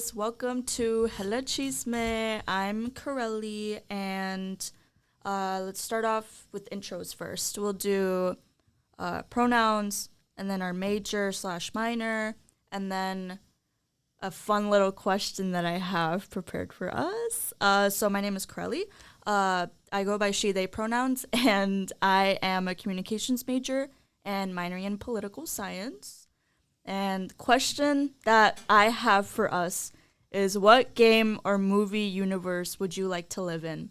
guys. Welcome to Chisme. I'm Karelly, and let's start off with intros first. We'll do pronouns, and then our major/minor, and then a fun little question that I have prepared for us. So my name is Karelly. I go by she, they pronouns, and I am a communications major and minoring in political science. And the question that I have for us is, what game or movie universe would you like to live in?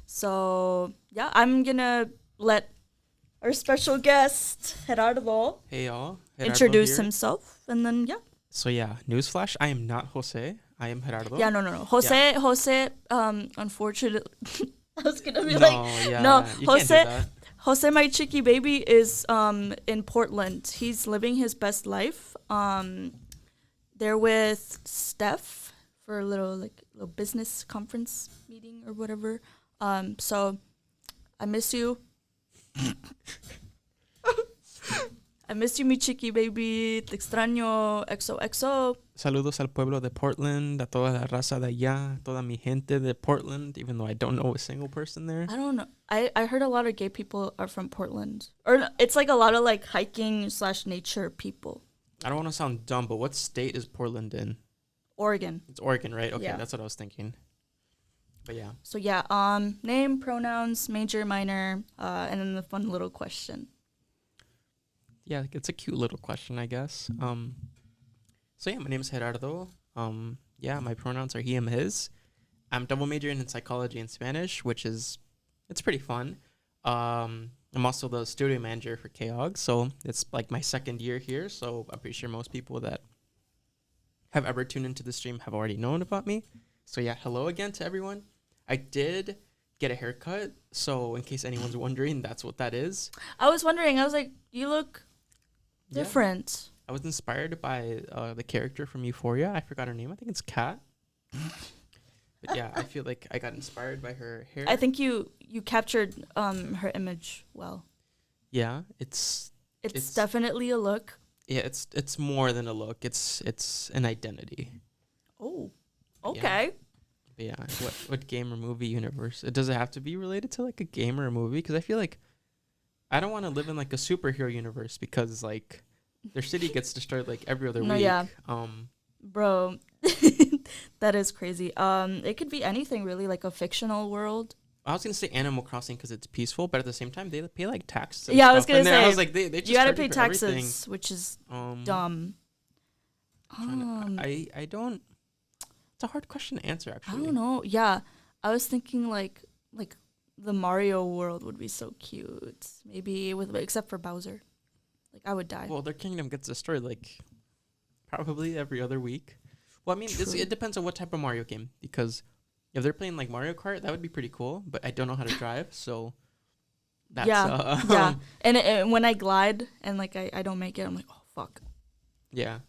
So, yeah, I'm going to let our special guest, Gerardo, hey y'all. Gerardo introduce here. himself. And then, yeah. So yeah, newsflash, I am not Jose. I am Gerardo. Yeah, no. Jose, unfortunately, I was going to be You can't do that. Jose, my chicky baby, is in Portland. He's living his best life. They're with Steph for a little business conference meeting or whatever. So I miss you. I miss you, mi chiqui baby. Te extraño. XOXO. Saludos al pueblo de Portland, a toda la raza de allá, toda mi gente de Portland, even though I don't know a single person there. I don't know. I heard a lot of gay people are from Portland. Or it's like a lot of like hiking/nature people. I don't want to sound dumb, but what state is Portland in? Oregon. It's Oregon, right? Okay, Yeah. that's what I was thinking. But yeah. So yeah, name, pronouns, major, minor, and then the fun little question. Yeah, it's a cute little question, I guess. So yeah, my name is Gerardo. Yeah, my pronouns are he, him, his. I'm double majoring in psychology and Spanish, it's pretty fun. I'm also the studio manager for KAUG, so it's like my second year here, so I'm pretty sure most people that have ever tuned into the stream have already known about me. So yeah, hello again to everyone. I did get a haircut, so in case anyone's wondering, that's what that is. I was wondering, I was like, you look different. Yeah. I was inspired by the character from Euphoria. I forgot her name. I think it's Kat. But yeah, I feel like I got inspired by her hair. I think you captured her image well. Yeah, it's definitely a look. Yeah, it's more than a look. It's an identity. Oh, okay. But yeah, what game or movie universe? Does it have to be related to like a game or a movie? Because I feel like I don't want to live in like a superhero universe because like their city gets destroyed like every other week. Yeah. Bro, that is crazy. It could be anything really, like a fictional world. I was gonna say Animal Crossing because it's peaceful, but at the same time they pay like taxes. Yeah, I was gonna say. I was like, they just you gotta charge pay for taxes, everything. which is dumb. I don't. It's a hard question to answer, actually. I don't know. Yeah, I was thinking like the Mario world would be so cute. Maybe except for Bowser. Like I would die. Well, their kingdom gets destroyed like probably every other week. Well, I mean, it depends on what type of Mario game, because if they're playing like Mario Kart, that would be pretty cool. But I don't know how to drive, so that's yeah. And when I glide and like I don't make it, I'm like, oh fuck. Yeah.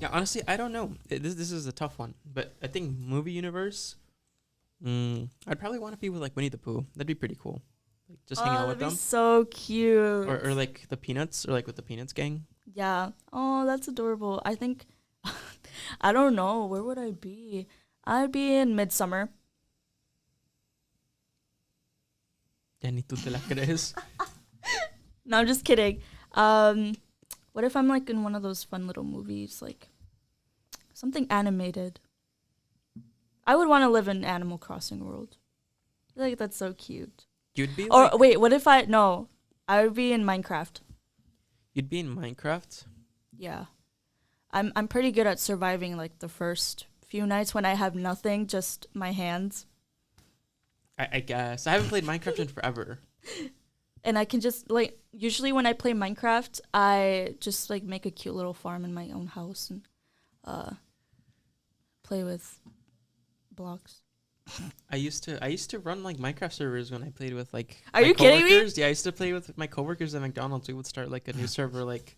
Yeah. Honestly, I don't know. This is a tough one, but I think movie universe. I'd probably want to be with like Winnie the Pooh. That'd be pretty cool. Like just hang out with them. So cute. Or like the Peanuts, or like with the Peanuts gang. Yeah. Oh, that's adorable. I think, I don't know. Where would I be? I'd be in Midsummer. Ya ni tú te la crees. No, I'm just kidding. What if I'm like in one of those fun little movies, like something animated? I would want to live in Animal Crossing world. I feel like that's so cute. You'd be Or wait, what if I would be in Minecraft. You'd be in Minecraft? Yeah. I'm pretty good at surviving like the first few nights when I have nothing, just my hands. I guess. I haven't played Minecraft in forever. And I can just like usually when I play Minecraft, I just like make a cute little farm in my own house and play with blocks. I used to run like Minecraft servers when I played with like Are you kidding me? Yeah, I used to play with my coworkers at McDonald's. We would start like a new server like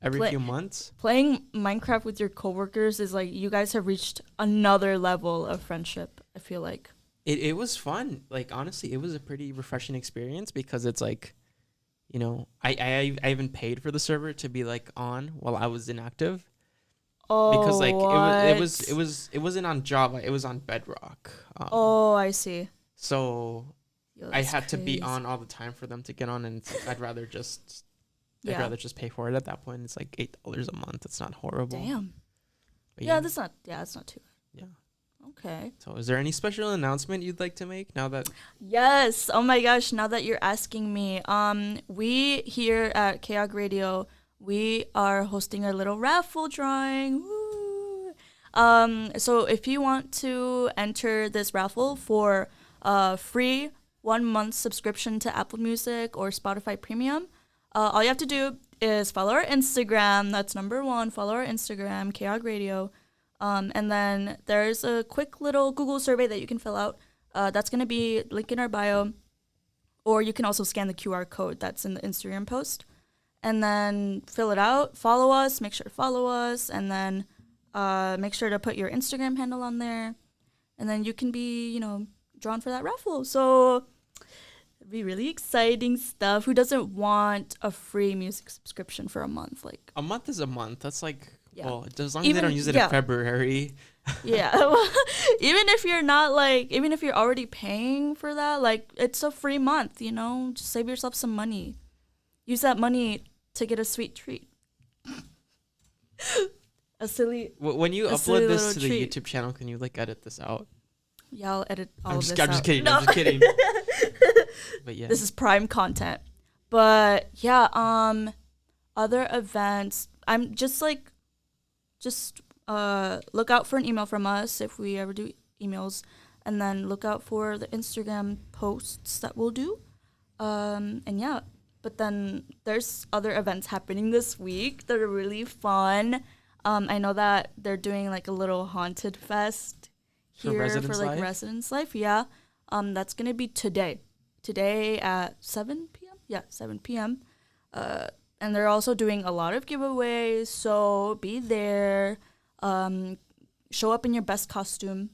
every few months. Playing Minecraft with your coworkers is like you guys have reached another level of friendship, I feel like. It was fun. Like honestly, it was a pretty refreshing experience because it's like, you know, I even paid for the server to be like on while I was inactive. because like what? it wasn't on Java, it was on Bedrock. I see. So Yo, I that's had to be crazy. on all the time for them to get on, and I'd rather just Yeah. pay for it at that point. It's like $8 a month. It's not horrible. Damn. But Yeah, that's not too yeah. bad. Okay. So is there any special announcement you'd like to make now that Yes. Oh my gosh, now that you're asking me, we here at KAUG Radio, we are hosting a little raffle drawing. Woo! So if you want to enter this raffle for a free 1 month subscription to Apple Music or Spotify Premium, all you have to do is follow our Instagram. That's number one. Follow our Instagram, KAUG Radio. And then there's a quick little Google survey that you can fill out. That's going to be linked in our bio. Or you can also scan the QR code that's in the Instagram post. And then fill it out. Follow us. Make sure to follow us. And then make sure to put your Instagram handle on there. And then you can be, drawn for that raffle. So it'd be really exciting stuff. Who doesn't want a free music subscription for a month? Like, a month is a month? That's like, yeah. well, as long as they don't use it in February. Yeah. even if you're already paying for that, like, it's a free month, just save yourself some money. Use that money to get a sweet treat. When you upload this to the treat. YouTube channel, can you like edit this out? Yeah, I'll edit all I'm of just, this I'm just out. kidding. No. I'm just kidding. But yeah. This is prime content. But yeah, other events, I'm just look out for an email from us if we ever do emails, and then look out for the Instagram posts that we'll do. And yeah, but then there's other events happening this week that are really fun. I know that they're doing like a little haunted fest here for like Residence Life. Yeah. That's going to be today at 7 p.m. Yeah, 7 p.m. And they're also doing a lot of giveaways, so be there. Show up in your best costume.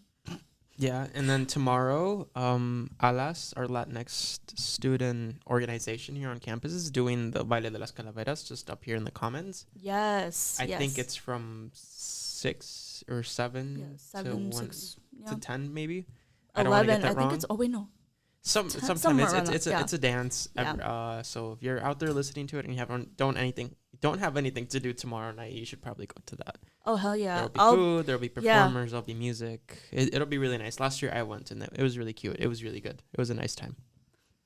Yeah, and then tomorrow, ALAS, our Latinx student organization here on campus, is doing the Baile de las Calaveras just up here in the Commons. Yes. I think it's from 6 or 7, to 10 maybe. 11. I think it's. Oh wait, no. Sometimes it's a dance. Yeah. So if you're out there listening to it and you don't have anything to do tomorrow night, you should probably go to that. Oh hell yeah! There'll be food, there'll be performers, there'll be music. It'll be really nice. Last year I went and it was really cute. It was really good. It was a nice time.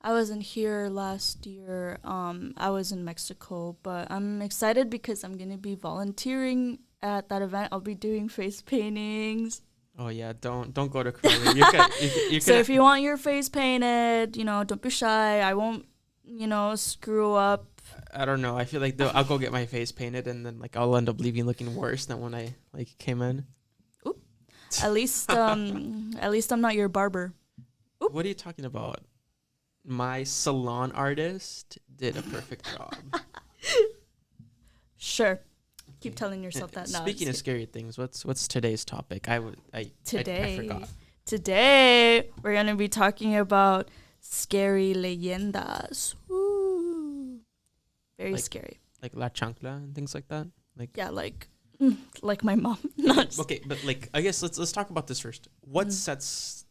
I wasn't here last year. I was in Mexico, but I'm excited because I'm gonna be volunteering at that event. I'll be doing face paintings. Oh yeah, don't go to Karelly. So if you want your face painted, don't be shy. I won't, screw up. I don't know. I feel like I'll go get my face painted and then like I'll end up leaving looking worse than when I like came in. Oop. At least I'm not your barber. Oop. What are you talking about? My salon artist did a perfect job. Sure. Keep telling yourself that. Speaking of scary things, what's today's topic? I forgot. Today we're gonna be talking about scary leyendas. Woo. Very scary. Like La Chancla and things like that. Like my mom. Okay, but like I guess let's talk about this first. What sets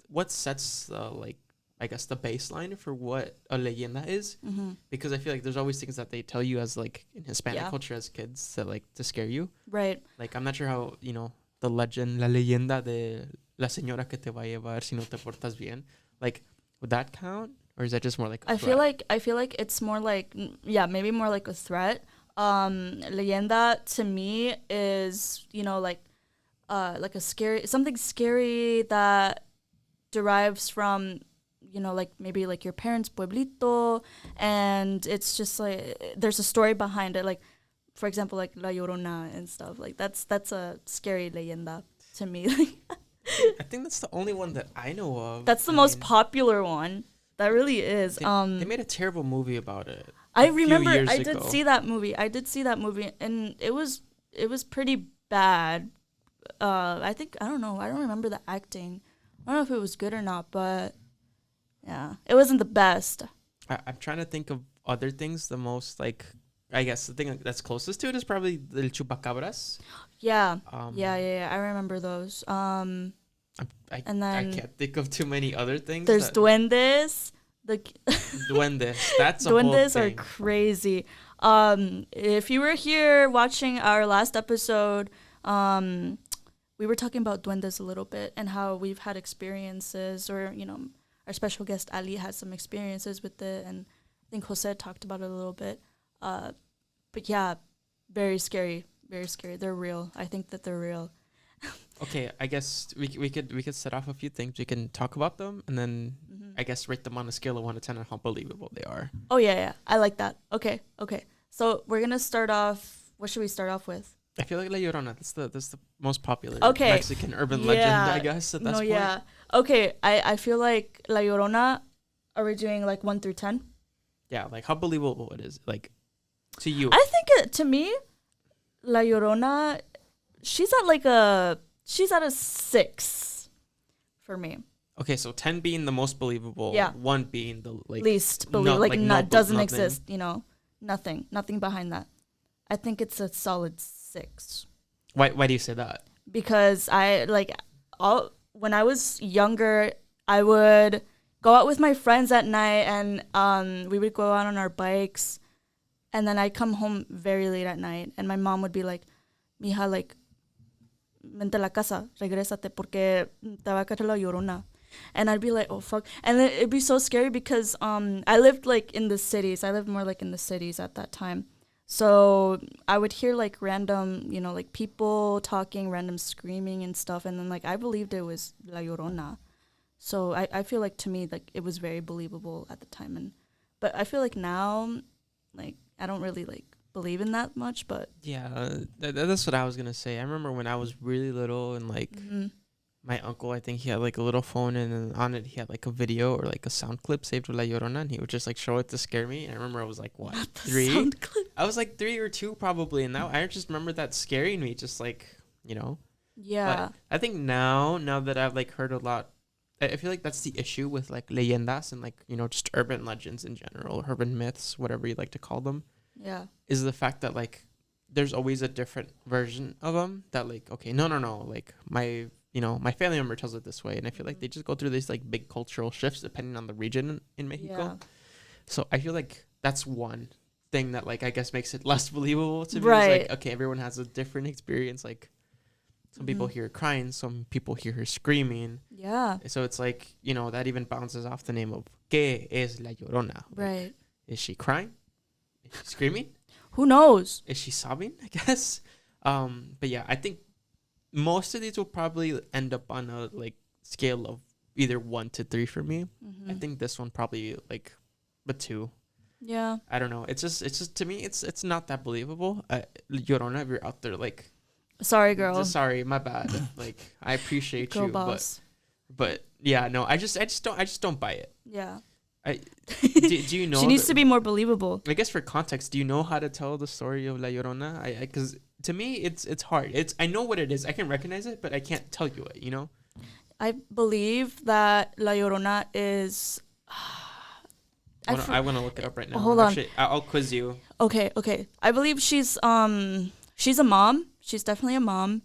I guess the baseline for what a leyenda is, because I feel like there's always things that they tell you as like in Hispanic culture as kids that like to scare you. Right. Like I'm not sure how the legend, la leyenda de la señora que te va a llevar si no te portas bien. Like would that count, or is that just more like a threat? I feel like it's more like maybe more like a threat. Leyenda to me is like a something scary that derives from like maybe like your parents' pueblito, and it's just like there's a story behind it. Like, for example, like La Llorona and stuff. Like that's a scary leyenda to me. I think that's the only one that I know of. That's the most popular one. That really is. They made a terrible movie about it. I remember I did see that movie, and it was pretty bad. I don't know. I don't remember the acting. I don't know if it was good or not, but yeah, it wasn't the best. I'm trying to think of other things. The most like I guess the thing that's closest to it is probably the chupacabras. Yeah. Yeah. I remember those. And I then can't think of too many other things. there's duendes. The duendes. That's a whole duendes thing. are crazy. If you were here watching our last episode, we were talking about duendes a little bit and how we've had experiences, or our special guest Ali has some experiences with it, and I think Jose talked about it a little bit. But yeah, very scary, very scary. They're real. I think that they're real. Okay, I guess we could set off a few things. We can talk about them, and then I guess rate them on a scale of 1 to 10 on how believable they are. Oh yeah, I like that. Okay. So we're gonna start off. What should we start off with? I feel like La Llorona. That's the most popular Mexican urban legend, I guess. At this point. Yeah. Okay, I feel like La Llorona. Are we doing like 1 through 10? Yeah, like how believable it is, like to you. I think to me, La Llorona, she's at a 6 for me. Okay, so 10 being the most believable, 1 being the least believable, doesn't exist. Nothing behind that. I think it's a solid 6. Why do you say that? Because when I was younger, I would go out with my friends at night, and we would go out on our bikes, and then I'd come home very late at night, and my mom would be like, "Mija, like, vente a la casa, regrésate, porque te va a caer la llorona." And I'd be like, "Oh fuck!" And then it'd be so scary because I lived like in the cities. I lived more like in the cities at that time, so I would hear like random, like people talking, random screaming and stuff, and then like I believed it was La Llorona. So I feel like to me, like, it was very believable at the time. But I feel like now, like, I don't really, like, believe in that much, but... Yeah, that's what I was going to say. I remember when I was really little and, like, my uncle, I think he had, like, a little phone, and then on it he had, like, a video or, like, a sound clip saved with La Llorona, and he would just, like, show it to scare me. And I remember I was, like, what 3? Sound clip? I was, like, 3 or 2 probably, and now I just remember that scaring me, just, like, Yeah. But I think now that I've, like, heard a lot, I feel like that's the issue with, like, leyendas and, like, just urban legends in general, urban myths, whatever you like to call them. Yeah. Is the fact that, like, there's always a different version of them that, like, okay, no, like, my family member tells it this way. And I feel like they just go through these, like, big cultural shifts depending on the region in Mexico. Yeah. So I feel like that's one thing that, like, I guess makes it less believable to me. Right. It's like, okay, everyone has a different experience, like, some people hear her crying, some people hear her screaming. Yeah. So it's like, that even bounces off the name of ¿Qué es la Llorona? Right. Like, is she crying? Is she screaming? Who knows? Is she sobbing, I guess? But yeah, I think most of these will probably end up on a, like, scale of either 1 to 3 for me. I think this one probably, like, a 2. Yeah. I don't know. It's just to me, it's not that believable. Llorona, if you're out there, like, sorry, girl. Sorry, my bad. Like, I appreciate girl you, boss. but yeah, no, I just don't buy it. Yeah. Do you know? She needs to be more believable. I guess for context, do you know how to tell the story of La Llorona? Because to me, it's hard. I know what it is. I can recognize it, but I can't tell you it. I believe that La Llorona is. I want to look it up right now. Hold on. Actually, I'll quiz you. Okay. I believe she's a mom. She's definitely a mom,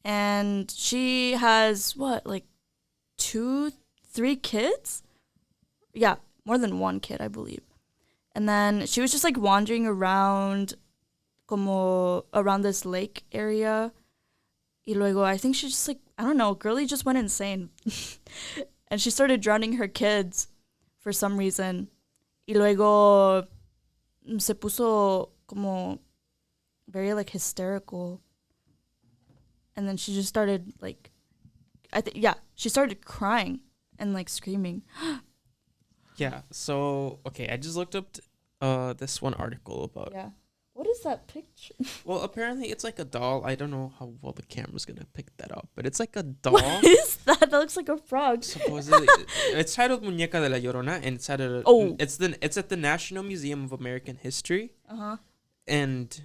and she has like 2, 3 kids. Yeah, more than 1 kid, I believe. And then she was just like wandering around, around this lake area. Y luego, I think she just like, I don't know, girlie just went insane, and she started drowning her kids for some reason. Y luego se puso como very like hysterical. And then she just started like, she started crying and like screaming. Yeah. So okay, I just looked up this one article about. Yeah. What is that picture? Well, apparently it's like a doll. I don't know how well the camera's gonna pick that up, but it's like a doll. What is that? That looks like a frog. Supposedly, it's titled Muñeca de la Llorona, and it's at it's at the National Museum of American History. And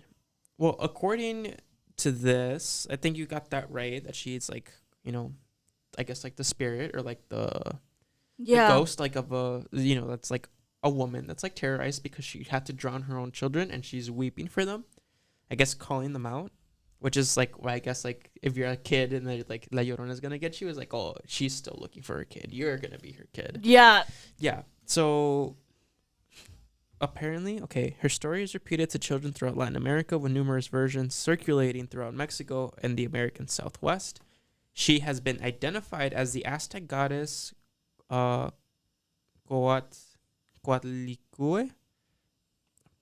well, according to this, I think you got that right. That she's like, I guess like the spirit or like the ghost, like of a, that's like a woman that's like terrorized because she had to drown her own children and she's weeping for them. I guess calling them out, which is like, well, I guess like if you're a kid and they're like La Llorona is gonna get you, is like, oh, she's still looking for her kid. You're gonna be her kid. Yeah. Yeah. So apparently, okay, her story is repeated to children throughout Latin America with numerous versions circulating throughout Mexico and the American Southwest. She has been identified as the Aztec goddess Coatlicue.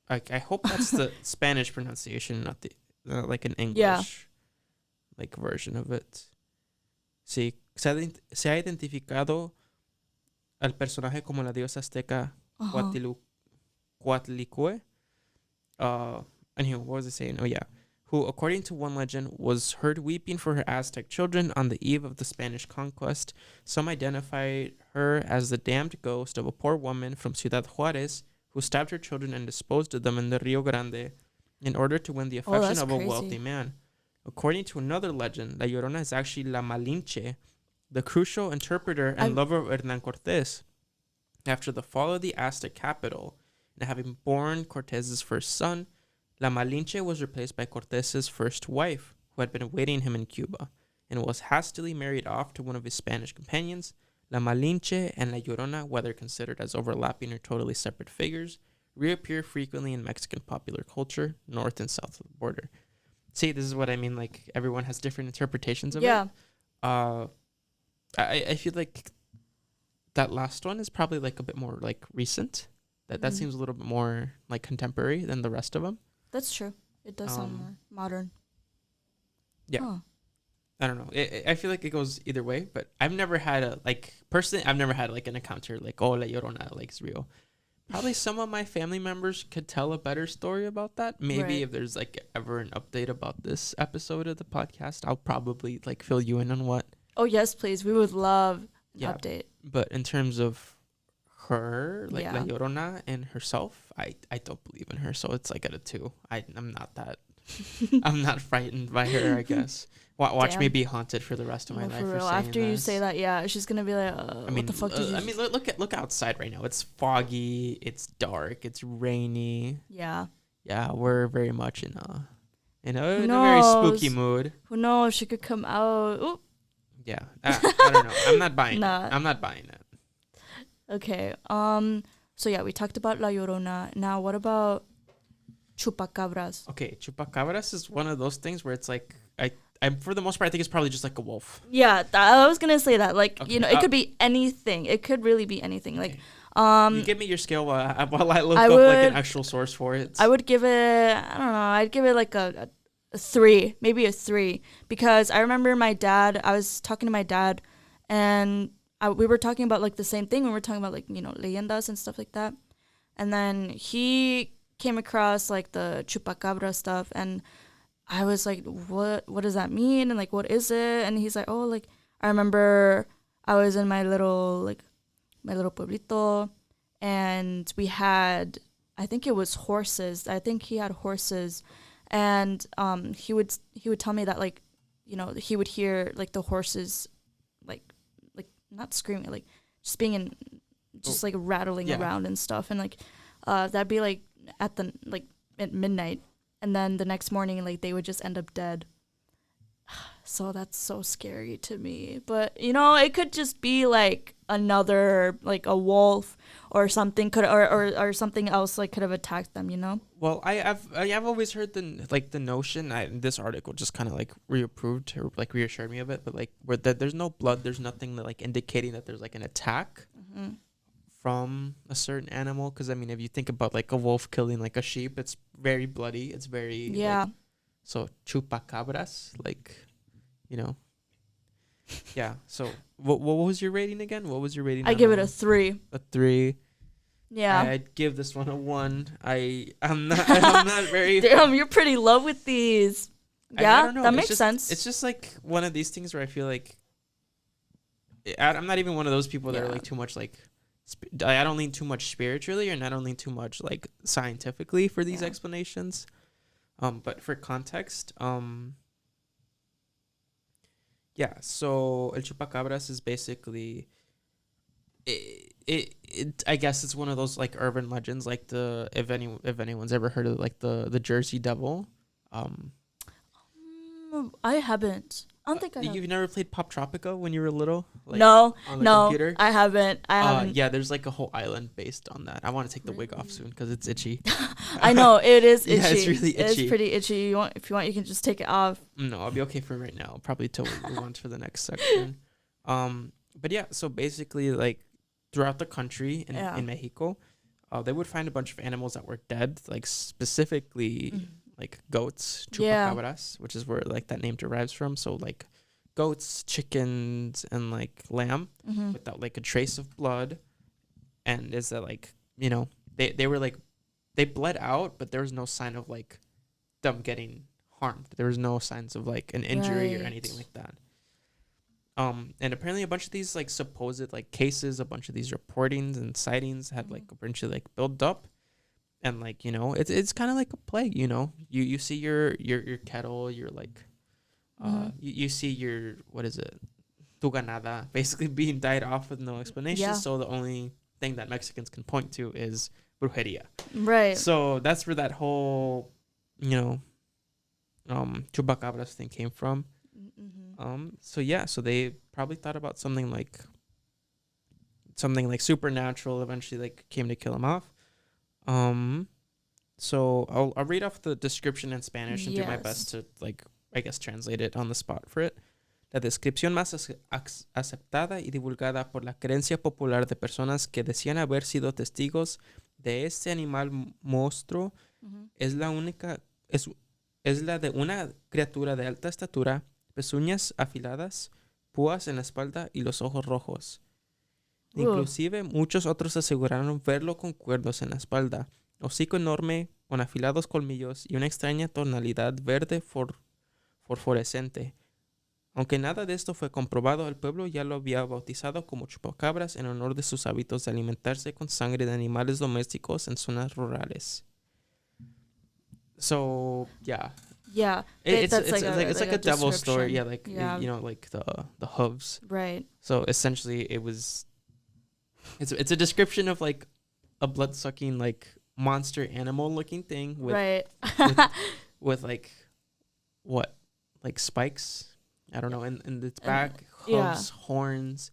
I hope that's the Spanish pronunciation, not the like an English like version of it. Sí, se ha identificado al personaje como la diosa azteca Coatlicue. Anyway, what was I saying? Oh yeah, who, according to one legend, was heard weeping for her Aztec children on the eve of the Spanish conquest. Some identified her as the damned ghost of a poor woman from Ciudad Juárez who stabbed her children and disposed of them in the Rio Grande in order to win the affection of a wealthy man. According to another legend, La Llorona is actually La Malinche, the crucial interpreter and lover of Hernán Cortés. After the fall of the Aztec capital, and having borne Cortés's first son, La Malinche was replaced by Cortés's first wife, who had been awaiting him in Cuba, and was hastily married off to one of his Spanish companions. La Malinche and La Llorona, whether considered as overlapping or totally separate figures, reappear frequently in Mexican popular culture, north and south of the border. See, this is what I mean, like, everyone has different interpretations of it. I feel like that last one is probably, like, a bit more, like, recent. That seems a little bit more, like, contemporary than the rest of them. That's true. It does sound more modern. Yeah. Huh. I don't know. I feel like it goes either way, but I've never had I've never had, like, an encounter, like, oh, La Llorona, like, it's real. Probably some of my family members could tell a better story about that. Maybe if there's, like, ever an update about this episode of the podcast, I'll probably, like, fill you in on what. Oh, yes, please. We would love an update. But in terms of her, like, La Llorona and herself, I don't believe in her, so it's, like, at a 2. I'm not that. I'm not frightened by her, I guess. Watch me be haunted for the rest of my life. For real. After you say that, she's gonna be like, what the fuck did you... I mean, look outside right now. It's foggy. It's dark. It's rainy. Yeah. Yeah, we're very much in a very spooky mood. Who knows? She could come out. Oop. Yeah. I don't know. I'm not buying it. I'm not buying it. Okay. So yeah, we talked about La Llorona. Now, what about chupacabras? Okay, chupacabras is one of those things where it's like I'm for the most part I think it's probably just like a wolf. Yeah, I was gonna say that. Like, okay, it could be anything. It could really be anything. Okay. Like, you give me your scale while I look up like an actual source for it. I would give it, I don't know, I'd give it like a 3, maybe a 3, because I remember I was talking to my dad, and we were talking about like the same thing. We were talking about like, leyendas and stuff like that, and then he came across like the chupacabra stuff, and I was like, what does that mean? And like, what is it? And he's like, oh, like, I remember I was in my little pueblito, and we had, I think it was horses. I think he had horses, and he would tell me that, like, he would hear like the horses like not screaming, like just being like rattling around and stuff, and like that'd be like at midnight. And then the next morning, like, they would just end up dead. So that's so scary to me. But, it could just be, like, another, like, a wolf or something or something else, like, could have attacked them, Well, I've always heard the notion, this article just kind of, like, reapproved or, like, reassured me of it, but, like, where there's no blood, there's nothing, like, indicating that there's, like, an attack. Mm-hmm. From a certain animal, because I mean, if you think about like a wolf killing like a sheep, it's very bloody. It's very like, so chupacabras, like, yeah. So what was your rating again? What was your rating? I give it a 3. A 3. Yeah. I'd give this one a 1. I'm not very. Damn, you're pretty low with these. Yeah, I don't know. That makes sense. It's just like one of these things where I feel like I'm not even one of those people that are like too much like. I don't lean too much spiritually, and I don't lean too much like scientifically for these explanations. But for context, so El Chupacabras is basically I guess it's one of those like urban legends, like if anyone's ever heard of like the Jersey Devil. I haven't. I don't think I have. You've never played Pop Tropica when you were little? Like, no, on the no, computer? I haven't. Yeah, there's like a whole island based on that. I want to take the wig off soon because it's itchy. I know it is itchy. Yeah, it's really itchy. It's pretty itchy. If you want, you can just take it off. No, I'll be okay for right now. Probably till we move on to the next section. But yeah, so basically, like throughout the country in Mexico, they would find a bunch of animals that were dead, like specifically like goats, chupacabras, which is where like that name derives from. So like goats, chickens, and like lamb without like a trace of blood. And is that like, you know, they were like, they bled out, but there was no sign of like them getting harmed. There was no signs of like an injury or anything like that. And apparently a bunch of these like supposed like cases, a bunch of these reportings and sightings had like a bunch of like built up. And like, you know, it's kind of like a plague, you know. You see your cattle, you're like you see your, what is it, tu ganada, basically being died off with no explanation. So the only thing that Mexicans can point to is brujeria. Right. So that's where that whole, you know, chupacabras thing came from. So yeah, so they probably thought about something like supernatural, eventually like came to kill him off. So I'll read off the description in Spanish and do my best to like, I guess, translate it on the spot for it. La descripción más aceptada y divulgada por la creencia popular de personas que decían haber sido testigos de este animal monstruo es la de una criatura de alta estatura, pezuñas afiladas, púas en la espalda y los ojos rojos. Inclusive muchos otros aseguraron verlo con cuernos en la espalda, hocico enorme con afilados colmillos y una extraña tonalidad verde fosforescente. Aunque nada de esto fue comprobado, el pueblo ya lo había bautizado como chupacabras en honor de sus hábitos de alimentarse con sangre de animales domésticos en zonas rurales. So, yeah. Yeah. It's like a devil story. Yeah, like, you know, like the hooves. Right. So essentially it was, it's a description of like a blood-sucking like monster animal looking thing with with like what, like spikes, I don't know, in its back, hooves, horns,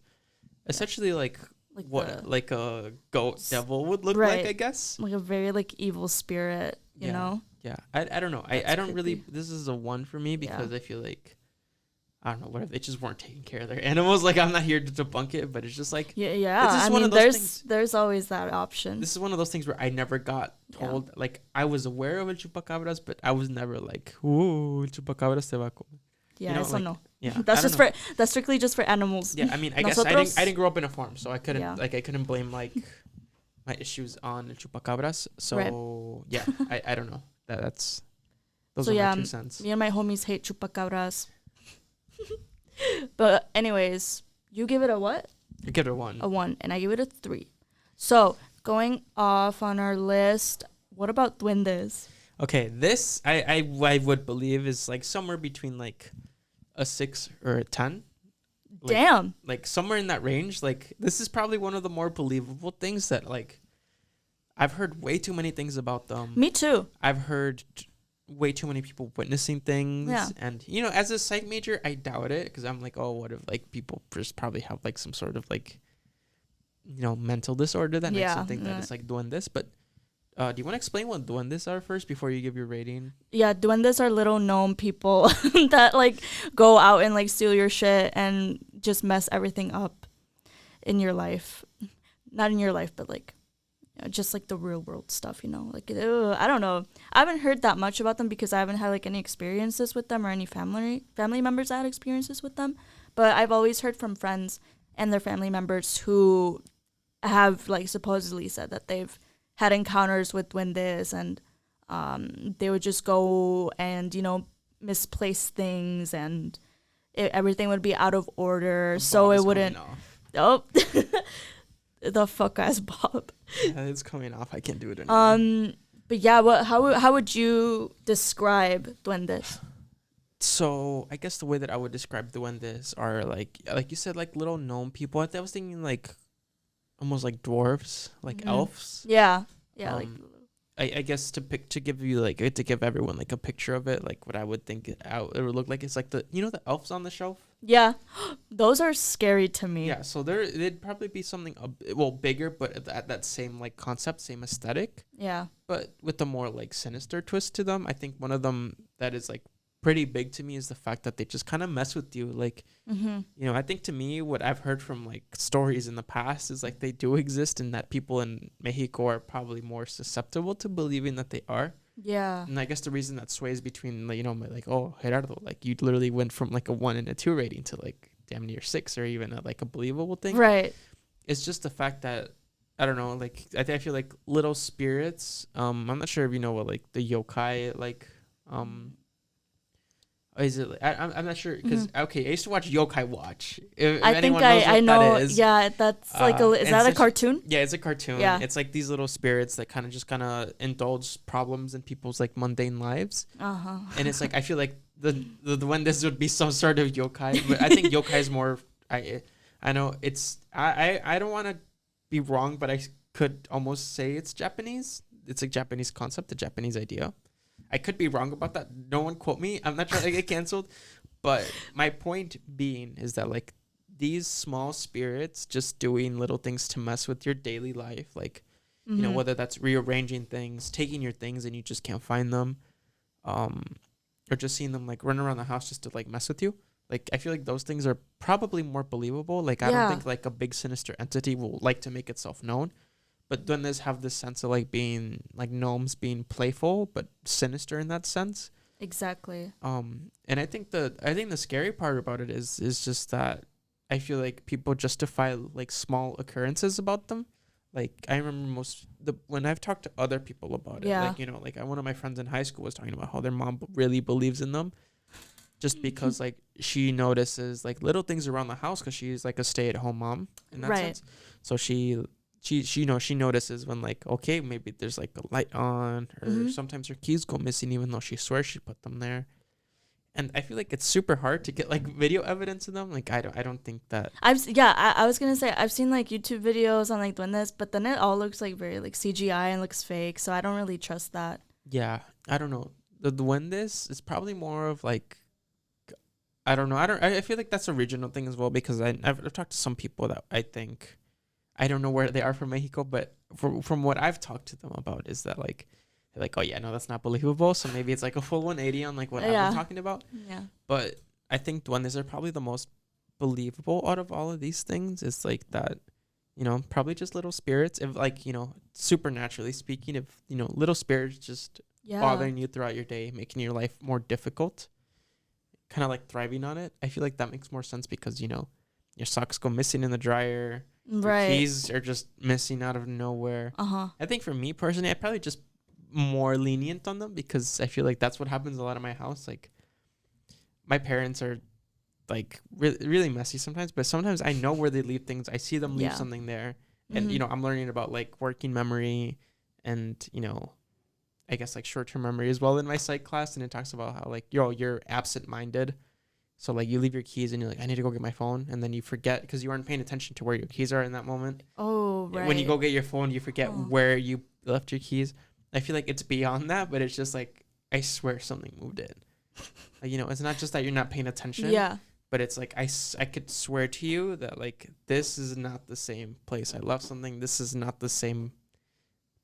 essentially like what like a goat devil would look like, I guess, like a very like evil spirit, you know. I don't know. I don't really, this is a 1 for me because I feel like, I don't know, what if they just weren't taking care of their animals? Like, I'm not here to debunk it, but it's just like, it's just I mean, there's always that option. This is one of those things where I never got told. Like, I was aware of el chupacabras, but I was never like, ooh, chupacabras te va a comer. Yeah, you know, eso like, no. Yeah, that's strictly just for animals. Yeah, I mean, I guess I didn't grow up in a farm, so I couldn't blame like my issues on el chupacabras. So yeah, I don't know. Those are my 2 cents. Me and my homies hate chupacabras. But anyways, you give it a what? I give it a 1. A 1, and I give it a 3. So going off on our list, what about duendes? Okay, this I would believe is like somewhere between like a 6 or a 10. Damn. Like somewhere in that range. Like this is probably one of the more believable things that like I've heard way too many things about them. Me too. I've heard way too many people witnessing things. Yeah. And, you know, as a psych major, I doubt it because I'm like, oh, what if like people just probably have like some sort of like, you know, mental disorder that makes them think that it's like duendes. But do you want to explain what duendes are first before you give your rating? Yeah, duendes are little gnome people that like go out and like steal your shit and just mess everything up in your life. Not in your life, but like, just like the real world stuff, you know, like, I don't know. I haven't heard that much about them because I haven't had like any experiences with them or any family members that had experiences with them. But I've always heard from friends and their family members who have like supposedly said that they've had encounters with duendes and they would just go and, you know, misplace things and everything would be out of order. So it wouldn't. Oh. The fuck ass Bob. Yeah, it's coming off. I can't do it anymore. But yeah, how would you describe duendes? So I guess the way that I would describe duendes are like you said, like little gnome people. I was thinking like almost like dwarves, like elves. Yeah. Yeah. I guess to give you like to give everyone like a picture of it, like what I would think it would look like. It's like the the elves on the shelf. Yeah, those are scary to me. Yeah, so they'd probably be something bigger, but at that same like concept, same aesthetic. Yeah, but with a more like sinister twist to them. I think one of them that is like pretty big to me is the fact that they just kind of mess with you. Like, I think to me, what I've heard from like stories in the past is like they do exist and that people in Mexico are probably more susceptible to believing that they are. Yeah. And I guess the reason that sways between, like, oh, Gerardo, like you literally went from like a 1 and a 2 rating to like damn near 6 or even like a believable thing. Right. It's just the fact that, I don't know, like I feel like little spirits. I'm not sure if you know what like the yokai like is it? I'm not sure because okay, I used to watch Yokai Watch. If I think I know. That is. Yeah, that's like is that a cartoon? Yeah, it's a cartoon. Yeah, it's like these little spirits that kind of indulge problems in people's like mundane lives. And it's like I feel like the when this would be some sort of yokai, but I think yokai is more. I know it's I don't want to be wrong, but I could almost say it's Japanese. It's a Japanese concept, a Japanese idea. I could be wrong about that. No one quote me. I'm not trying to get canceled. But my point being is that like these small spirits just doing little things to mess with your daily life. Like, whether that's rearranging things, taking your things and you just can't find them. Or just seeing them like run around the house just to like mess with you. Like, I feel like those things are probably more believable. Like, I don't think like a big sinister entity will like to make itself known. But duendes have this sense of like being like gnomes being playful but sinister in that sense. Exactly. And I think the scary part about it is just that I feel like people justify like small occurrences about them. Like I remember when I've talked to other people about it, like one of my friends in high school was talking about how their mom really believes in them, just because like she notices like little things around the house because she's like a stay-at-home mom in that sense. So she notices when like, okay, maybe there's like a light on or sometimes her keys go missing even though she swears she put them there. And I feel like it's super hard to get like video evidence of them. Like I don't think that I was gonna say I've seen like YouTube videos on like duendes, but then it all looks like very like CGI and looks fake, so I don't really trust that. Yeah, I don't know. The duendes is probably more of like, I don't know. I feel like that's a regional thing as well because I've talked to some people that I don't know where they are from Mexico, but from what I've talked to them about is that like they're like, oh yeah, no, that's not believable. So maybe it's like a full 180 on like what I've been talking about. Yeah. But I think duendes are probably the most believable out of all of these things. It's like that, probably just little spirits. If like, supernaturally speaking, if little spirits just bothering you throughout your day, making your life more difficult, kind of like thriving on it. I feel like that makes more sense because your socks go missing in the dryer. Right. Your keys are just missing out of nowhere. I think for me personally, I probably just more lenient on them because I feel like that's what happens a lot in my house. Like my parents are like really messy sometimes, but sometimes I know where they leave things. I see them leave something there. And, I'm learning about like working memory and, I guess like short-term memory as well in my psych class. And it talks about how like, you're absent-minded. So, like, you leave your keys and you're like, I need to go get my phone. And then you forget because you aren't paying attention to where your keys are in that moment. Oh, right. When you go get your phone, you forget where you left your keys. I feel like it's beyond that, but it's just like, I swear something moved in. Like, it's not just that you're not paying attention. Yeah. But it's like, I could swear to you that, like, this is not the same place I left something. This is not the same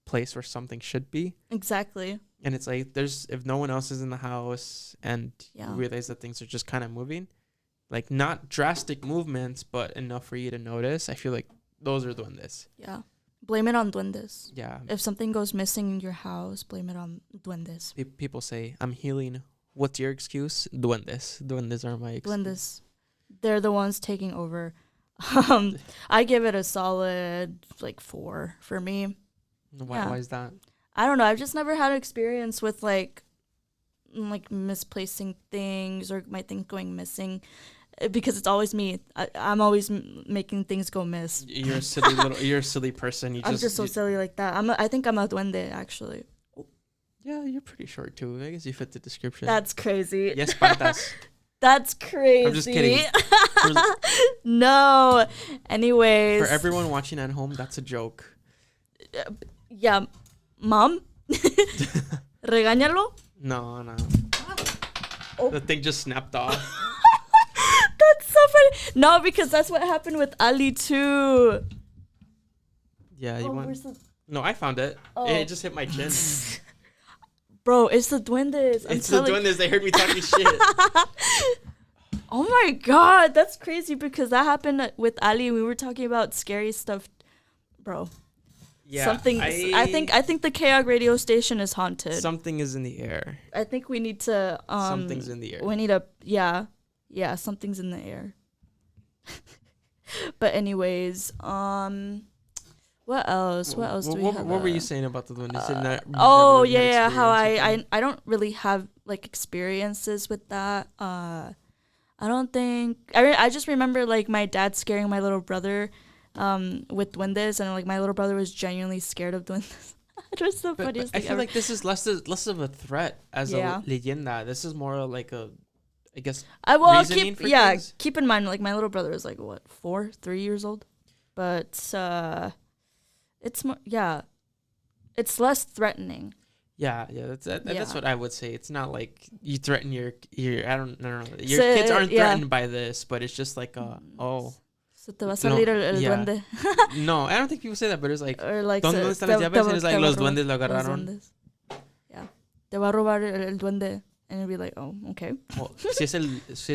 place where something should be. Exactly. And it's like, if no one else is in the house and you realize that things are just kind of moving, like not drastic movements, but enough for you to notice. I feel like those are duendes. Yeah. Blame it on duendes. Yeah. If something goes missing in your house, blame it on duendes. People say, I'm healing. What's your excuse? Duendes. Duendes are my excuse. Duendes. They're the ones taking over. I give it a solid, 4 for me. Why is that? I don't know. I've just never had experience with like misplacing things or my things going missing because it's always me. I'm always making things go miss. You're a silly you're a silly person. I'm just so silly like that. I think I'm a duende actually. Yeah, you're pretty short too. I guess you fit the description. That's crazy. Yes, pantas. That's crazy. I'm just kidding. No. Anyways. For everyone watching at home, that's a joke. Yeah. Mom? Regáñalo? No. Oh. The thing just snapped off. That's so funny. No, because that's what happened with Ali too. Yeah, where's the... No, I found it. Oh. It just hit my chin. Bro, it's the duendes. It's the duendes. They heard me talking shit. Oh my god, that's crazy because that happened with Ali. We were talking about scary stuff, bro. Yeah, something. I think the KAUG radio station is haunted. Something is in the air. I think we need to. Something's in the air. We need to. Yeah, something's in the air. But anyways, what else? What else do we have? What were you saying about the duendes? How I don't really have like experiences with that. I don't think I just remember like my dad scaring my little brother with duendes, and like my little brother was genuinely scared of duendes. It was the funniest thing I feel like this is less of a threat as a leyenda. This is more like a, I guess, reasoning for things. Keep in mind like my little brother is like what 3 years old, but it's more it's less threatening. Yeah, that's what I would say. It's not like you threaten your I don't know. Your kids aren't threatened by this, but it's just like Se te va a salir el duende. No, I don't think people say that, but it's like, or like ¿dónde están las llaves? And it's like, los duendes lo agarraron. Yeah. Te va a robar el duende. And it'll be like, oh, okay. Well, si es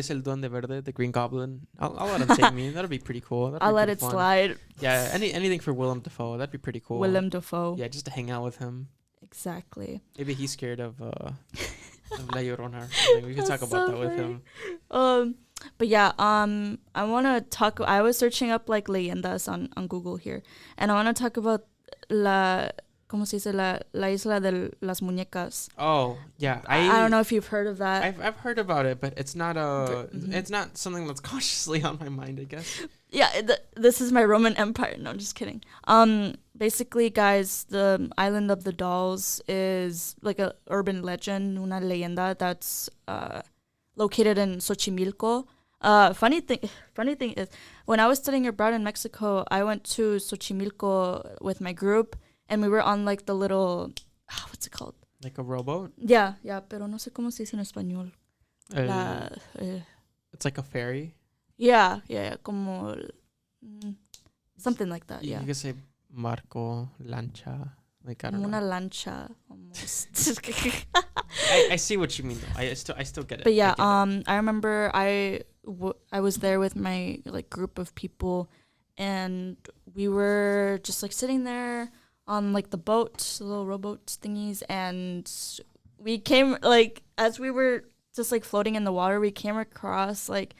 el duende verde, the Green Goblin, I'll let him take me. That'll be pretty cool. I'll let it fun. slide. Yeah, anything for Willem Dafoe. That'd be pretty cool. Willem Dafoe. Yeah, just to hang out with him. Exactly. Maybe he's scared of La Llorona. We can talk about that with him. But yeah, I want to talk. I was searching up like leyendas on Google here, and I want to talk about ¿cómo se dice? La isla de las muñecas. Oh yeah, I don't know if you've heard of that. I've heard about it, but it's not it's not something that's consciously on my mind, I guess. Yeah, this is my Roman Empire. No, I'm just kidding. Basically, guys, the island of the dolls is like a urban legend, una leyenda that's located in Xochimilco. Funny thing is, when I was studying abroad in Mexico, I went to Xochimilco with my group, and we were on like the little, what's it called? Like a rowboat? Yeah, pero no sé cómo se dice en español. It's like a ferry? Yeah, como something like that. Yeah, you could say barco, lancha. Like I don't know. Una lancha, almost. I see what you mean though. I still get it. But yeah, I remember I was there with my like group of people, and we were just like sitting there on like the boat, the little rowboat thingies, and we came like as we were just like floating in the water, we came across like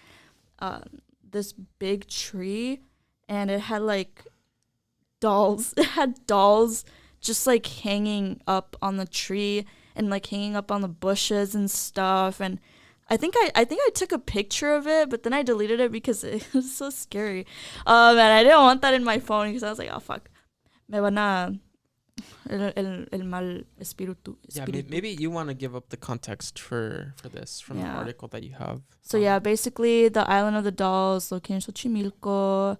this big tree, and it had like dolls. It had dolls just like hanging up on the tree and like hanging up on the bushes and stuff. And I think I took a picture of it, but then I deleted it because it was so scary. And I didn't want that in my phone because I was like, oh fuck, me van a el mal espíritu. Yeah, maybe you want to give up the context for this from the article that you have. So yeah, basically the island of the dolls located in Xochimilco.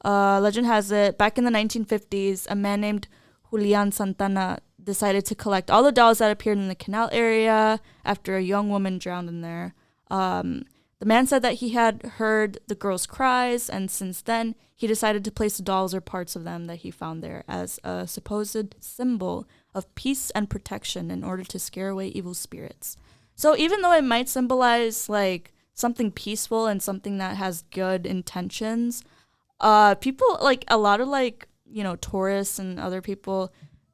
Legend has it, back in the 1950s, a man named Julian Santana decided to collect all the dolls that appeared in the canal area after a young woman drowned in there. The man said that he had heard the girls' cries, and since then, he decided to place dolls or parts of them that he found there as a supposed symbol of peace and protection in order to scare away evil spirits. So even though it might symbolize like something peaceful and something that has good intentions, people like a lot of like, you know, tourists and other people,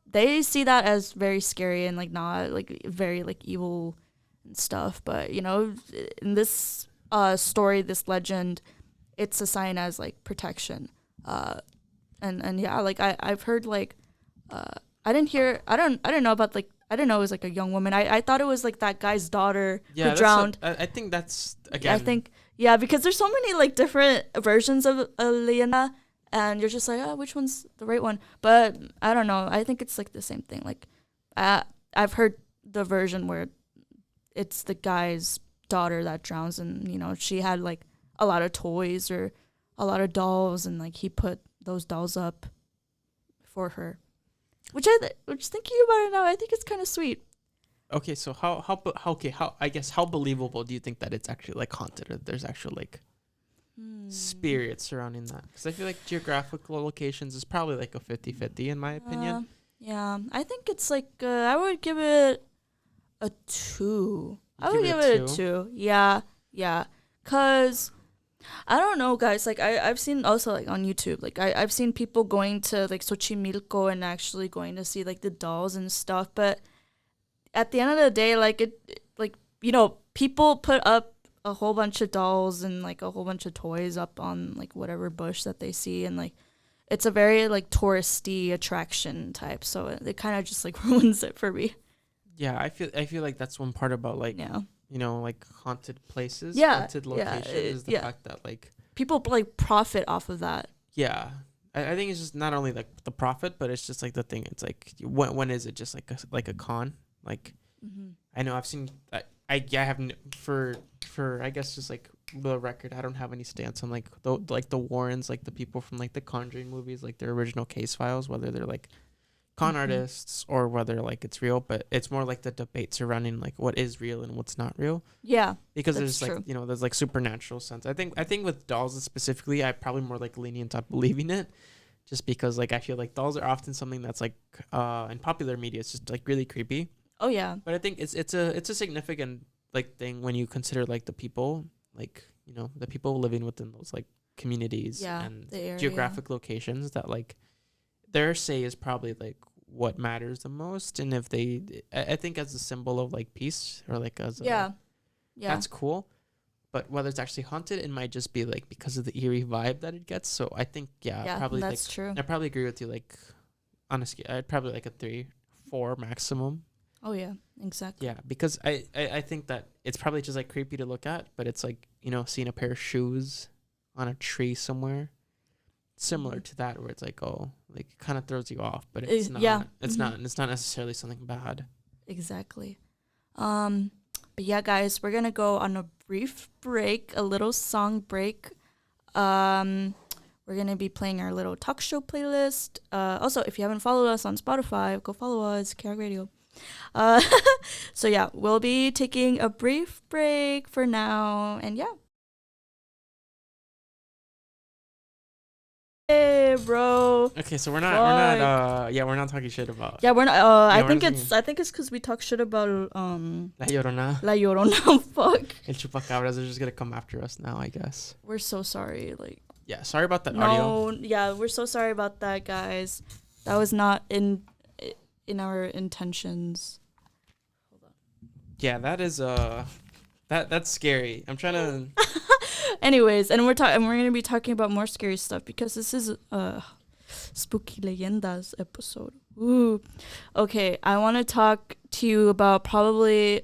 they see that as very scary and like not like very like evil and stuff. But you know, in this story, this legend, it's a sign as like protection. And yeah, like I've heard like I didn't know about like, I didn't know it was like a young woman. I thought it was like that guy's daughter who drowned. I think that's again. I think because there's so many like different versions of a leyenda, and you're just like, oh, which one's the right one? But I don't know. I think it's like the same thing. Like I've heard the version where it's the guy's daughter that drowns, and she had like a lot of toys or a lot of dolls, and like he put those dolls up for her, which thinking about it now, I think it's kind of sweet. Okay, so how I guess how believable do you think that it's actually like haunted, or there's actual like spirits surrounding that? Because I feel like geographical locations is probably like a 50-50 in my opinion. Yeah, I think it's like I would give it a 2. I would give it a 2. Yeah, cause I don't know, guys. Like I've seen also like on YouTube, like I've seen people going to like Xochimilco and actually going to see like the dolls and stuff, but at the end of the day, like people put up a whole bunch of dolls and like a whole bunch of toys up on like whatever bush that they see, and like it's a very like touristy attraction type, so it kind of just like ruins it for me. Yeah, I feel like that's one part about like like haunted places, haunted locations is the fact that like people like profit off of that. Yeah. I think it's just not only like the profit, but it's just like the thing. It's like when is it just like a con? Like, I know I've seen. I haven't for I guess just like the record. I don't have any stance on like the Warrens, like the people from like the Conjuring movies, like their original case files, whether they're like con artists or whether like it's real. But it's more like the debate surrounding like what is real and what's not real. Yeah, because there's like there's like supernatural sense. I think with dolls specifically, I probably more like lenient on believing it. Just because like I feel like dolls are often something that's like in popular media, it's just like really creepy. Oh yeah. But I think it's a significant like thing when you consider like the people, like the people living within those like communities and geographic locations, that like their say is probably like what matters the most. And if I think as a symbol of like peace, or like as that's cool. But whether it's actually haunted, it might just be like because of the eerie vibe that it gets. So I think probably that's like, true. I probably agree with you. Like honestly, I'd probably like a 3-4 maximum. Oh yeah, exactly. Yeah, because I think that it's probably just like creepy to look at, but it's like seeing a pair of shoes on a tree somewhere, similar to that, where it's like like it kind of throws you off, but it's not. Yeah. It's not necessarily something bad. Exactly. But yeah, guys, we're gonna go on a brief break, a little song break. We're going to be playing our little talk show playlist. Also, if you haven't followed us on Spotify, go follow us, KAUG Radio. So yeah, we'll be taking a brief break for now, and yeah. Hey, bro. Okay, so we're not talking shit about. Yeah, we're not. I think it's because we talk shit about La Llorona. La Llorona. Fuck. El Chupacabras are just gonna come after us now, I guess. We're so sorry. Like. Yeah, sorry about that audio. Yeah, we're so sorry about that, guys. That was not in our intentions. Hold on. Yeah, that is that's scary. I'm trying to. Anyways, and we're gonna be talking about more scary stuff because this is a spooky Leyendas episode. Ooh. Okay, I want to talk to you about probably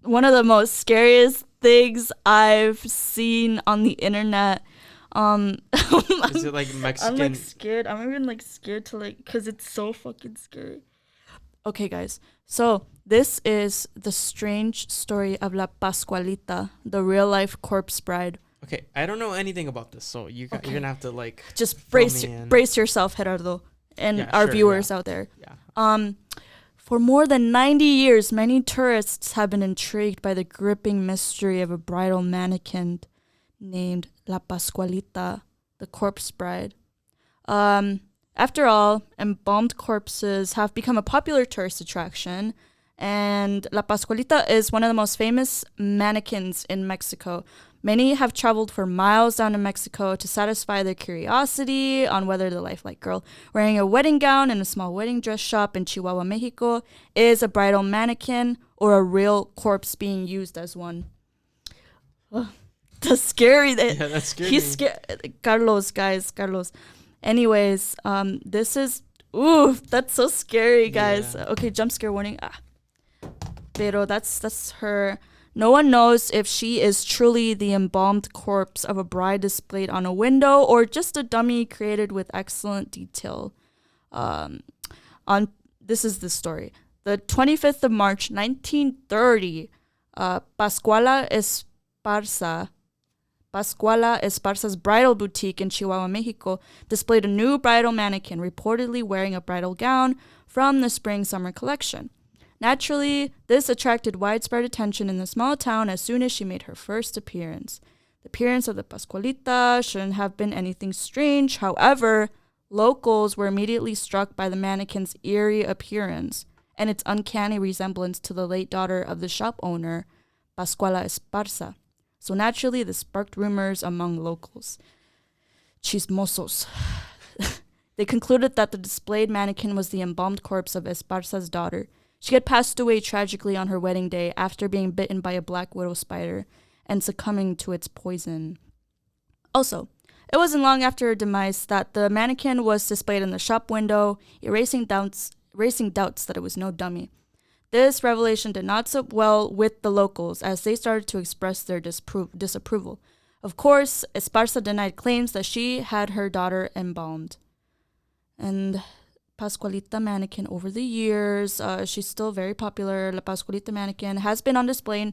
one of the most scariest things I've seen on the internet. Is it like Mexican? I'm like scared. I'm even like scared to like, cause it's so fucking scary. Okay, guys. So this is the strange story of La Pascualita, the real life corpse bride. Okay, I don't know anything about this, so you're gonna have to like just brace yourself, Gerardo, and our viewers out there. Yeah. For more than 90 years, many tourists have been intrigued by the gripping mystery of a bridal mannequin named La Pascualita, the corpse bride. After all, embalmed corpses have become a popular tourist attraction, and La Pascualita is one of the most famous mannequins in Mexico. Many have traveled for miles down to Mexico to satisfy their curiosity on whether the lifelike girl wearing a wedding gown in a small wedding dress shop in Chihuahua, Mexico, is a bridal mannequin or a real corpse being used as one. That's scary. That's scary. He's scared. Carlos. Anyways, this is... Ooh, that's so scary, guys. Yeah. Okay, jump scare warning. Pero that's her... No one knows if she is truly the embalmed corpse of a bride displayed on a window or just a dummy created with excellent detail. This is the story. The 25th of March, 1930, Pascuala Esparza's bridal boutique in Chihuahua, Mexico, displayed a new bridal mannequin, reportedly wearing a bridal gown from the spring-summer collection. Naturally, this attracted widespread attention in the small town as soon as she made her first appearance. The appearance of the Pascualita shouldn't have been anything strange. However, locals were immediately struck by the mannequin's eerie appearance and its uncanny resemblance to the late daughter of the shop owner, Pascuala Esparza. So naturally, this sparked rumors among locals. Chismosos. They concluded that the displayed mannequin was the embalmed corpse of Esparza's daughter. She had passed away tragically on her wedding day after being bitten by a black widow spider and succumbing to its poison. Also, it wasn't long after her demise that the mannequin was displayed in the shop window, erasing doubts that it was no dummy. This revelation did not sit well with the locals as they started to express their disapproval. Of course, Esparza denied claims that she had her daughter embalmed. And Pascualita mannequin over the years, she's still very popular. La Pascualita mannequin has been on display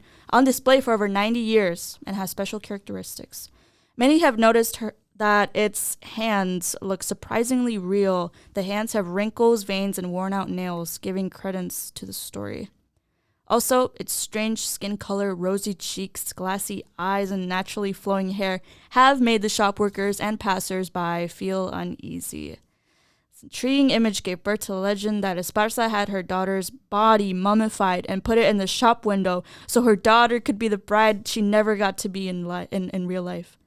for over 90 years and has special characteristics. Many have noticed that its hands look surprisingly real. The hands have wrinkles, veins, and worn-out nails, giving credence to the story. Also, its strange skin color, rosy cheeks, glassy eyes, and naturally flowing hair have made the shop workers and passers-by feel uneasy. This intriguing image gave birth to the legend that Esparza had her daughter's body mummified and put it in the shop window so her daughter could be the bride she never got to be in real life.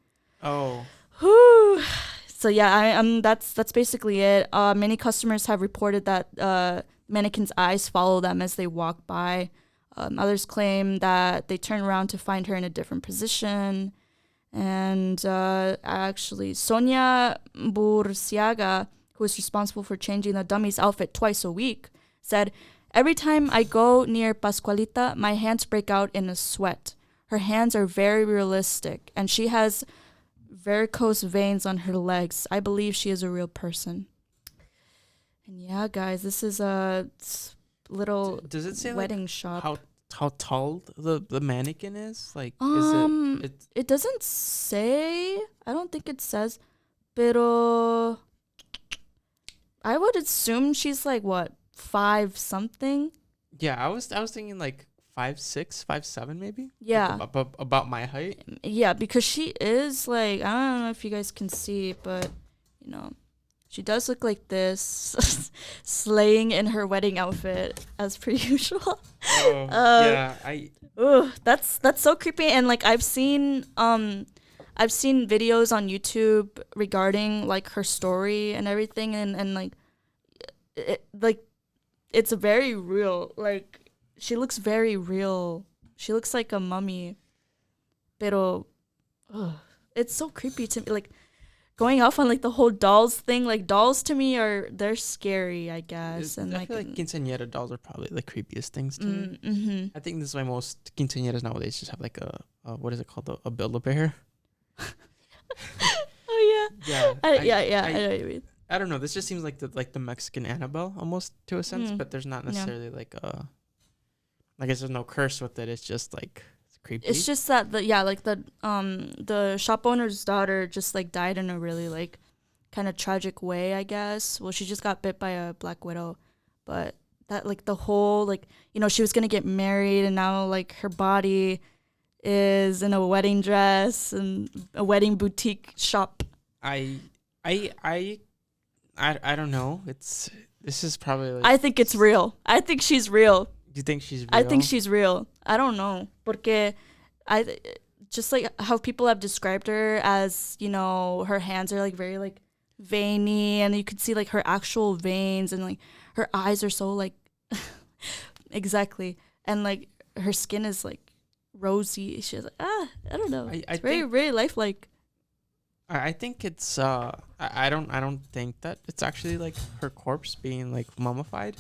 Oh. Whew. So yeah, that's basically it. Many customers have reported that mannequin's eyes follow them as they walk by. Others claim that they turn around to find her in a different position. And actually, Sonia Burciaga, who is responsible for changing the dummy's outfit twice a week, said, "Every time I go near Pascualita, my hands break out in a sweat. Her hands are very realistic, and she has varicose veins on her legs. I believe she is a real person." And yeah, guys, this is a little Does it say wedding like shop. how tall the mannequin is? Like, It doesn't say. I don't think it says. Pero I would assume she's like what, 5 something? Yeah, I was thinking like 5'6", 5'7", maybe. Yeah. Like about my height. Yeah, because she is like, I don't know if you guys can see, but you know, she does look like this, slaying in her wedding outfit as per usual. Oh, yeah, that's so creepy. And like I've seen videos on YouTube regarding like her story and everything, and like it's very real. Like she looks very real. She looks like a mummy. Pero it's so creepy to me. Like going off on like the whole dolls thing. Like dolls to me they're scary, I guess. And I feel like quinceañera dolls are probably the creepiest things to me. Mm-hmm. I think this is why most quinceañeras nowadays just have like a what is it called, a Build-A-Bear. Oh yeah. Yeah. I know what you mean. I don't know. This just seems like the Mexican Annabelle almost to a sense, but there's not necessarily like I guess there's no curse with it. It's just like it's creepy. It's just that the shop owner's daughter just like died in a really like kind of tragic way, I guess. Well, she just got bit by a black widow, but that like the whole like, you know, she was gonna get married and now like her body is in a wedding dress and a wedding boutique shop. I don't know. This is probably like, I think it's real. I think she's real. You think she's real? I think she's real. I don't know. Porque just like how people have described her as, you know, her hands are like very like veiny and you could see like her actual veins and like her eyes are so like exactly. And like her skin is like rosy. She's like, I don't know. It's very, very lifelike. I think it's I don't think that it's actually like her corpse being like mummified.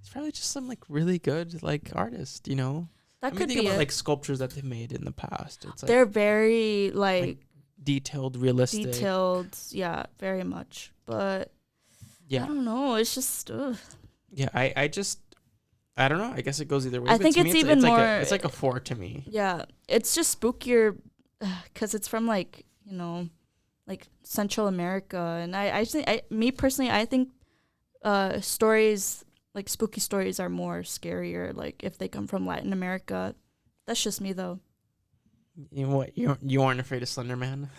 It's probably just some like really good like artist, you know. That could think be about it. like sculptures that they've made in the past. It's like they're very like detailed, realistic. Detailed, yeah, very much. But yeah, I don't know. It's just yeah. I just I don't know. I guess it goes either way. I think to it's me, even it's more. It's like a 4 to me. Yeah, it's just spookier because it's from like like Central America, and me personally, I think stories like spooky stories are more scarier. Like if they come from Latin America, that's just me though. You know what? You aren't afraid of Slender Man?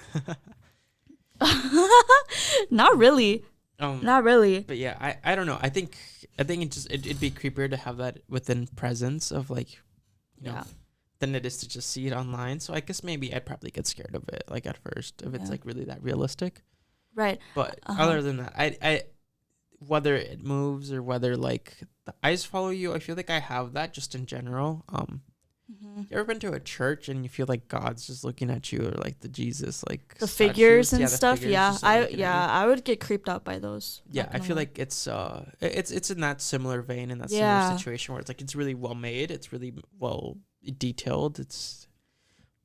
Not really. Not really. But yeah, I don't know. I think it'd be creepier to have that within presence of like, you know, than it is to just see it online. So I guess maybe I'd probably get scared of it like at first if it's like really that realistic. Right. But other than that, I whether it moves or whether like the eyes follow you, I feel like I have that just in general. You ever been to a church and you feel like God's just looking at you, or like the Jesus, like the figures and the stuff? figures Yeah, just, like, I would get creeped out by those. Yeah, I feel like it's in that similar vein, in that similar situation where it's like it's really well made, it's really well detailed.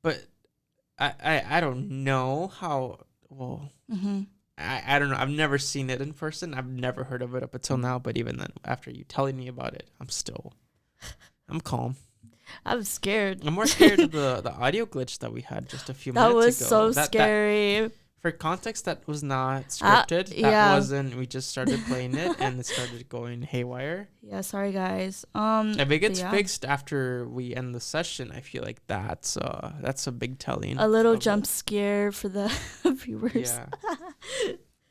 But I don't know how well. I don't know. I've never seen it in person. I've never heard of it up until now. But even then, after you telling me about it, I'm calm. I'm scared. I'm more scared of the audio glitch that we had just a few minutes ago. That was so scary. For context, that was not scripted. That wasn't. We just started playing it and it started going haywire. Yeah, sorry guys. If it gets fixed after we end the session, I feel like that's a big telling. A little jump scare for the viewers. Yeah.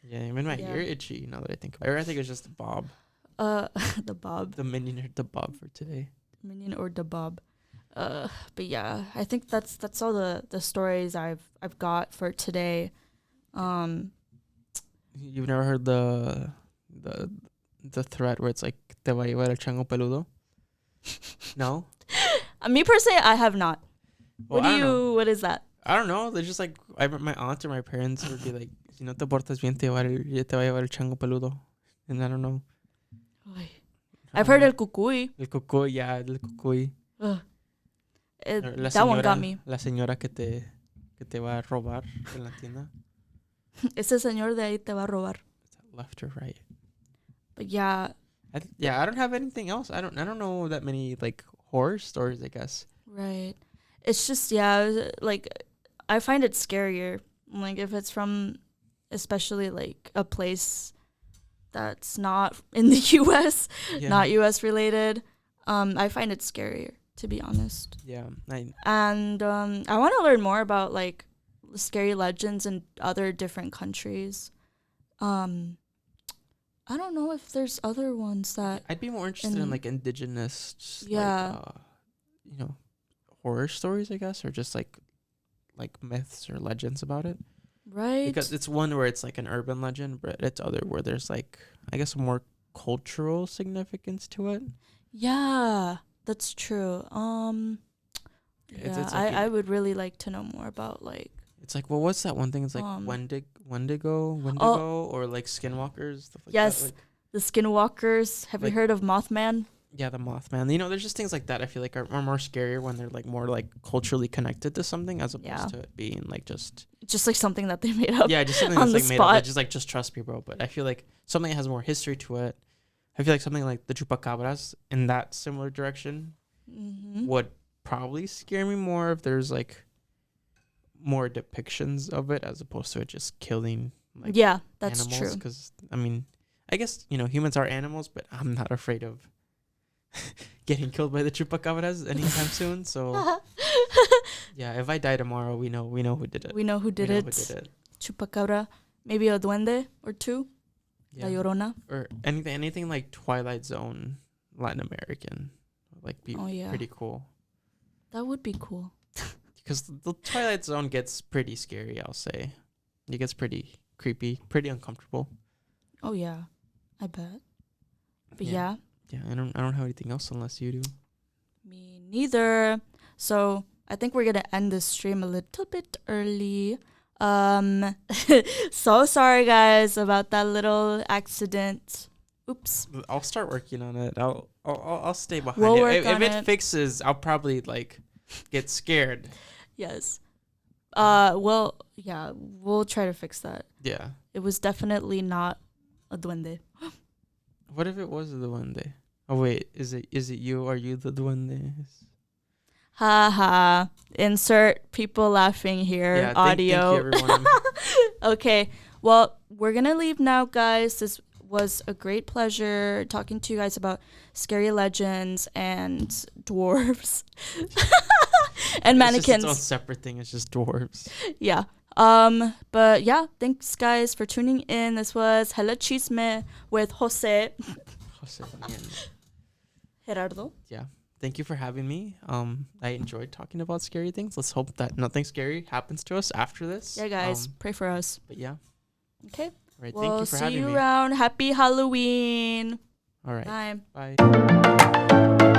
Yeah, I mean my ear itchy now that I think about it. I think it's just the Bob. The Bob. The minion or the Bob for today. Minion or the Bob. But yeah, I think that's all the stories I've got for today. You've never heard the threat where it's like te va a llevar el chango peludo? No? Me personally, I have not. Well, what is that? I don't know. They're just like, my aunt or my parents would be like, si no te portas bien, te va a llevar el chango peludo. And I don't know. I've heard el cucuy. El cucuy, yeah, el cucuy. That one got me. La señora que te va a robar en la tienda. Ese señor de ahí te va a robar. Left or right? But yeah. I don't have anything else. I don't know that many like horror stories, I guess. Right. It's just like I find it scarier. Like if it's from especially like a place that's not in the US, not US related. I find it scarier, to be honest. Yeah. And I want to learn more about like scary legends in other different countries. I don't know if there's other ones that I'd be more interested in like indigenous like, horror stories, I guess, or just like myths or legends about it. Right. Because it's one where it's like an urban legend, but it's other where there's like, I guess, more cultural significance to it. Yeah, that's true. I would really like to know more about like. It's like, well, what's that one thing? It's like Wendigo, or like skinwalkers, stuff like that. Yes, like, the skinwalkers. Have you heard of Mothman? Yeah, the Mothman. There's just things like that I feel like are more scarier when they're like more like culturally connected to something as opposed to it being like just like something that they made up. Yeah, just something on that's the like spot. made up. Just like trust me, bro. But I feel like something that has more history to it. I feel like something like the chupacabras in that similar direction would probably scare me more if there's like more depictions of it as opposed to it just killing like that's animals. true. Because I guess humans are animals, but I'm not afraid of getting killed by the chupacabras anytime soon. So yeah, if I die tomorrow, we know who did it. We know who did it. Chupacabra, maybe a duende or two. La Llorona. Or anything like Twilight Zone, Latin American, like be pretty cool. That would be cool. Because the Twilight Zone gets pretty scary, I'll say. It gets pretty creepy, pretty uncomfortable. Oh yeah, I bet. But yeah. Yeah, I don't have anything else unless you do. Me neither. So I think we're gonna end this stream a little bit early. So sorry guys about that little accident. Oops. I'll start working on it. I'll stay behind we'll it. Work if on it fixes, I'll probably like get scared. Yes. Well, yeah, we'll try to fix that. Yeah. It was definitely not a duende. What if it was the one day? Oh wait, is it you? Are you the one that is? Ha ha. Insert people laughing here. Yeah, Audio. thank you everyone. Okay. Well, we're going to leave now, guys. This was a great pleasure talking to you guys about scary legends and dwarves and mannequins. It's just its own separate thing. It's just dwarves. Yeah. But yeah, thanks guys for tuning in. This was Hella Chisme with Jose. Gerardo. Yeah. Thank you for having me. I enjoyed talking about scary things. Let's hope that nothing scary happens to us after this. Yeah, guys, pray for us. But yeah. Okay. All right. We'll Thank you for having me. see you around. Happy Halloween. All right. Bye. Bye.